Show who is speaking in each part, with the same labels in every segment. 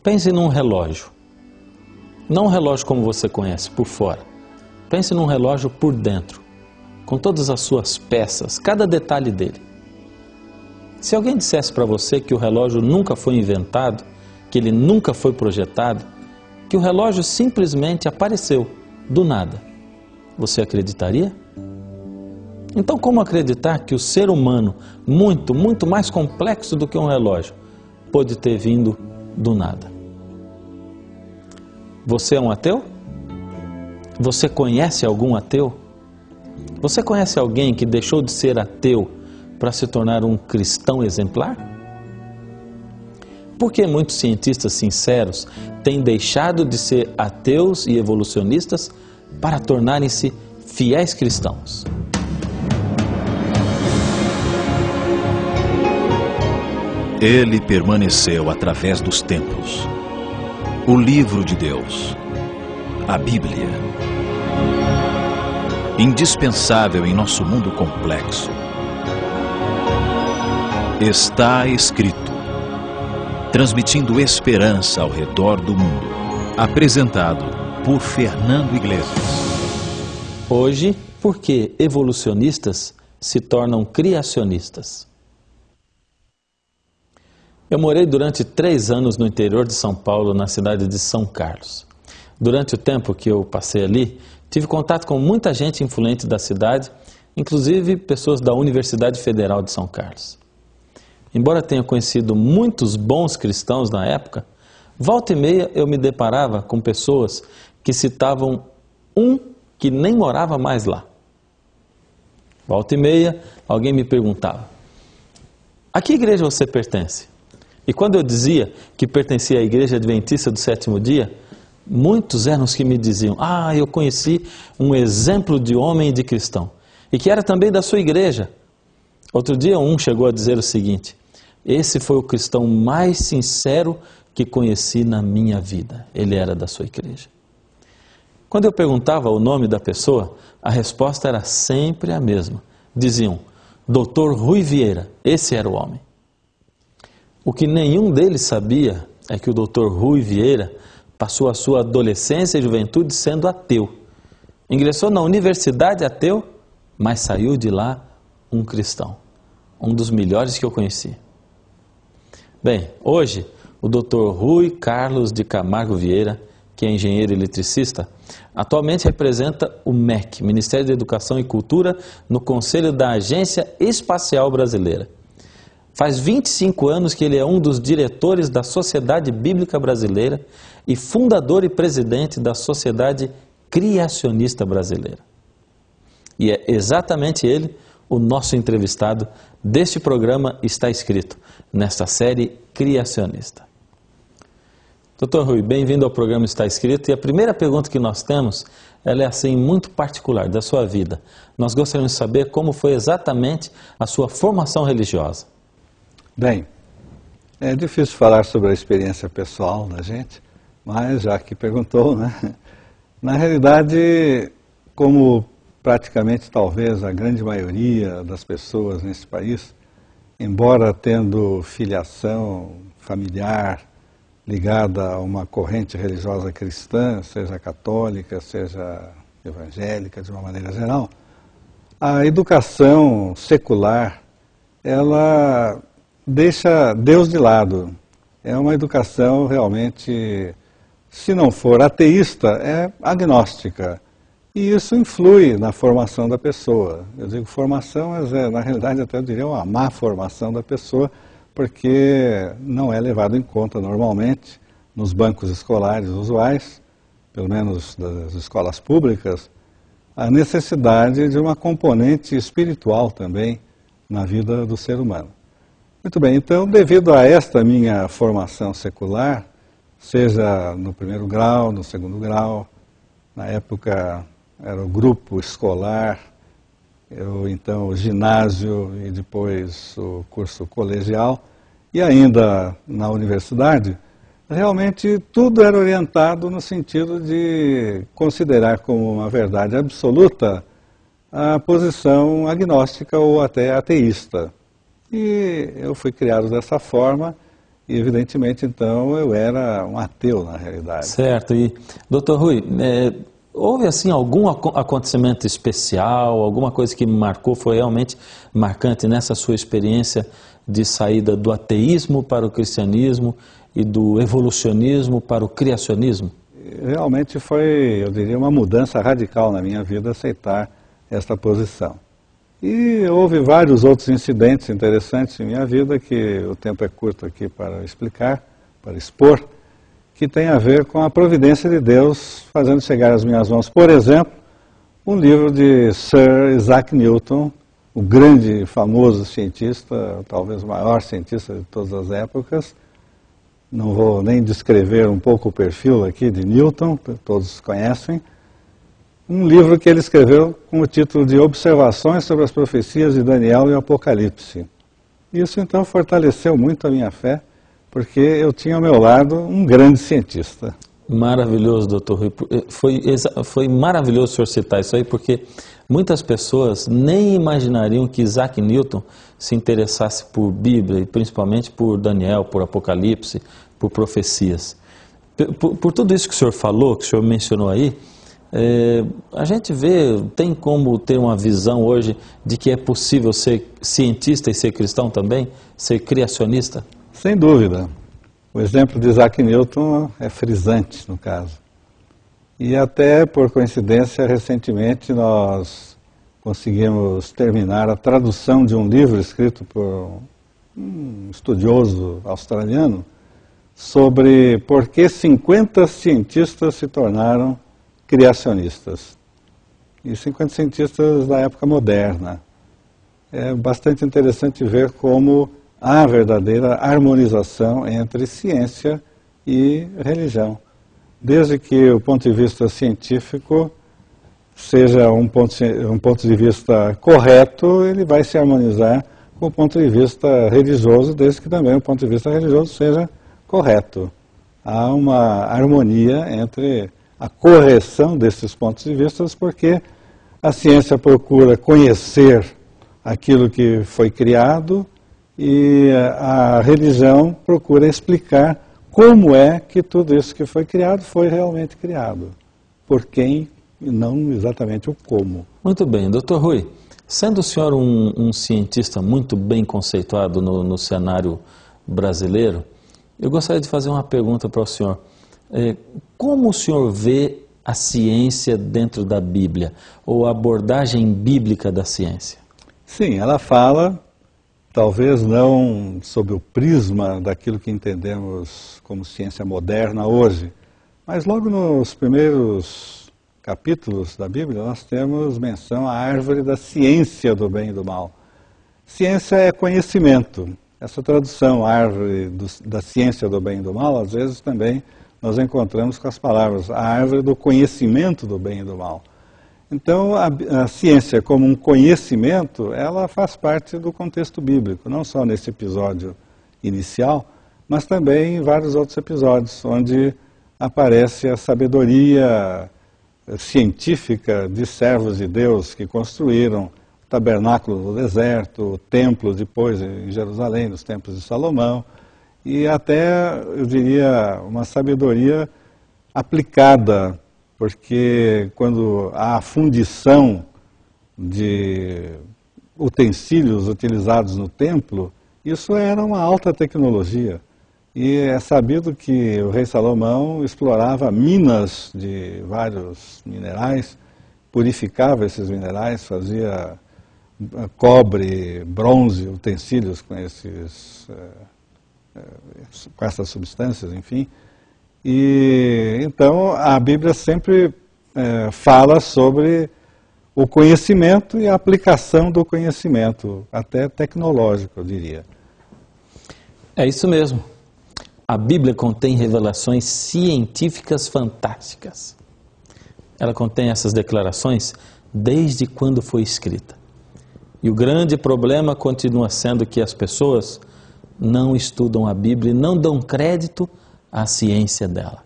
Speaker 1: Pense num relógio. Não um relógio como você conhece, por fora. Pense num relógio por dentro, com todas as suas peças, cada detalhe dele. Se alguém dissesse para você que o relógio nunca foi inventado, que ele nunca foi projetado, que o relógio simplesmente apareceu, do nada, você acreditaria? Então, como acreditar que o ser humano, muito mais complexo do que um relógio, pôde ter vindo do nada? Você é um ateu? Você conhece algum ateu? Você conhece alguém que deixou de ser ateu para se tornar um cristão exemplar? Por que muitos cientistas sinceros têm deixado de ser ateus e evolucionistas para tornarem-se fiéis cristãos?
Speaker 2: Ele permaneceu através dos tempos. O livro de Deus, a Bíblia, indispensável em nosso mundo complexo. Está escrito, transmitindo esperança ao redor do mundo. Apresentado por Fernando Iglesias.
Speaker 1: Hoje, por que evolucionistas se tornam criacionistas? Eu morei durante 3 anos no interior de São Paulo, na cidade de São Carlos. Durante o tempo que eu passei ali, tive contato com muita gente influente da cidade, inclusive pessoas da Universidade Federal de São Carlos. Embora tenha conhecido muitos bons cristãos na época, volta e meia eu me deparava com pessoas que citavam um que nem morava mais lá. Volta e meia alguém me perguntava: a que igreja você pertence? E quando eu dizia que pertencia à Igreja Adventista do Sétimo Dia, muitos eram os que me diziam: ah, eu conheci um exemplo de homem e de cristão, e que era também da sua igreja. Outro dia um chegou a dizer o seguinte: esse foi o cristão mais sincero que conheci na minha vida. Ele era da sua igreja. Quando eu perguntava o nome da pessoa, a resposta era sempre a mesma. Diziam: Dr. Rui Vieira, esse era o homem. O que nenhum deles sabia é que o Dr. Rui Vieira passou a sua adolescência e juventude sendo ateu. Ingressou na universidade ateu, mas saiu de lá um cristão. Um dos melhores que eu conheci. Bem, hoje o Dr. Rui Carlos de Camargo Vieira, que é engenheiro eletricista, atualmente representa o MEC, Ministério da Educação e Cultura, no Conselho da Agência Espacial Brasileira. Faz 25 anos que ele é um dos diretores da Sociedade Bíblica Brasileira e fundador e presidente da Sociedade Criacionista Brasileira. E é exatamente ele o nosso entrevistado deste programa Está Escrito, nesta série Criacionista. Dr. Rui, bem-vindo ao programa Está Escrito. E a primeira pergunta que nós temos, ela é assim muito particular da sua vida. Nós gostaríamos de saber como foi exatamente a sua formação religiosa.
Speaker 3: Bem, é difícil falar sobre a experiência pessoal da gente, mas já que perguntou, né? Na realidade, como praticamente talvez a grande maioria das pessoas nesse país, embora tendo filiação familiar ligada a uma corrente religiosa cristã, seja católica, seja evangélica de uma maneira geral, a educação secular, ela deixa Deus de lado. É uma educação realmente, se não for ateísta, é agnóstica. E isso influi na formação da pessoa. Eu digo formação, mas na realidade até eu diria uma má formação da pessoa, porque não é levado em conta normalmente nos bancos escolares usuais, pelo menos das escolas públicas, a necessidade de uma componente espiritual também na vida do ser humano. Muito bem, então, devido a esta minha formação secular, seja no primeiro grau, no segundo grau, na época era o grupo escolar, então o ginásio e depois o curso colegial, e ainda na universidade, realmente tudo era orientado no sentido de considerar como uma verdade absoluta a posição agnóstica ou até ateísta. E eu fui criado dessa forma E, evidentemente, então, eu era um ateu, na realidade.
Speaker 1: Certo. E, doutor Rui, houve assim algum acontecimento especial, alguma coisa que me marcou, foi realmente marcante nessa sua experiência de saída do ateísmo para o cristianismo e do evolucionismo para o criacionismo?
Speaker 3: Realmente foi, eu diria, uma mudança radical na minha vida aceitar esta posição. E houve vários outros incidentes interessantes em minha vida, que o tempo é curto aqui para explicar, para expor, que tem a ver com a providência de Deus fazendo chegar às minhas mãos, por exemplo, um livro de Sir Isaac Newton, o grande e famoso cientista, talvez o maior cientista de todas as épocas. Não vou nem descrever um pouco o perfil aqui de Newton, todos conhecem. Um livro que ele escreveu com o título de Observações sobre as Profecias de Daniel e o Apocalipse. Isso então fortaleceu muito a minha fé, porque eu tinha ao meu lado um grande cientista.
Speaker 1: Maravilhoso, doutor Rui. Foi maravilhoso o senhor citar isso aí, porque muitas pessoas nem imaginariam que Isaac Newton se interessasse por Bíblia, e principalmente por Daniel, por Apocalipse, por profecias. Por tudo isso que o senhor falou, que o senhor mencionou aí, a gente vê, tem como ter uma visão hoje de que é possível ser cientista e ser cristão também, ser criacionista?
Speaker 3: Sem dúvida. O exemplo de Isaac Newton é frisante, no caso. E até, por coincidência, recentemente nós conseguimos terminar a tradução de um livro escrito por um estudioso australiano sobre por que 50 cientistas se tornaram criacionistas. E 50 cientistas da época moderna. É bastante interessante ver como há verdadeira harmonização entre ciência e religião. Desde que o ponto de vista científico seja um ponto de vista correto, ele vai se harmonizar com o ponto de vista religioso, desde que também o ponto de vista religioso seja correto. Há uma harmonia entre a correção desses pontos de vista, porque a ciência procura conhecer aquilo que foi criado e a religião procura explicar como é que tudo isso que foi criado foi realmente criado. Por quem e não exatamente o como.
Speaker 1: Muito bem. Doutor Rui, sendo o senhor um cientista muito bem conceituado no cenário brasileiro, eu gostaria de fazer uma pergunta para o senhor. Como o senhor vê a ciência dentro da Bíblia, ou a abordagem bíblica da ciência?
Speaker 3: Sim, ela fala, talvez não sob o prisma daquilo que entendemos como ciência moderna hoje, mas logo nos primeiros capítulos da Bíblia nós temos menção à árvore da ciência do bem e do mal. Ciência é conhecimento. Essa tradução, árvore da ciência do bem e do mal, às vezes também nós encontramos com as palavras, a árvore do conhecimento do bem e do mal. Então, a ciência como um conhecimento, ela faz parte do contexto bíblico, não só nesse episódio inicial, mas também em vários outros episódios, onde aparece a sabedoria científica de servos de Deus que construíram o tabernáculo no deserto, o templo depois em Jerusalém, nos templos de Salomão, e até, eu diria, uma sabedoria aplicada, porque quando há a fundição de utensílios utilizados no templo, isso era uma alta tecnologia. E é sabido que o rei Salomão explorava minas de vários minerais, purificava esses minerais, fazia cobre, bronze, utensílios com essas substâncias, enfim. E então a Bíblia sempre fala sobre o conhecimento e a aplicação do conhecimento, até tecnológico, eu diria.
Speaker 1: É isso mesmo. A Bíblia contém revelações científicas fantásticas. Ela contém essas declarações desde quando foi escrita. E o grande problema continua sendo que as pessoas não estudam a Bíblia e não dão crédito à ciência dela.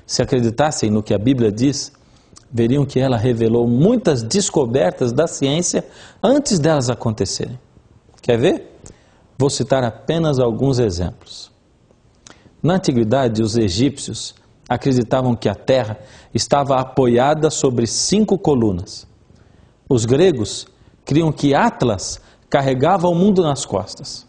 Speaker 1: Se acreditassem no que a Bíblia diz, veriam que ela revelou muitas descobertas da ciência antes delas acontecerem. Quer ver? Vou citar apenas alguns exemplos. Na antiguidade, os egípcios acreditavam que a Terra estava apoiada sobre 5 colunas. Os gregos criam que Atlas carregava o mundo nas costas.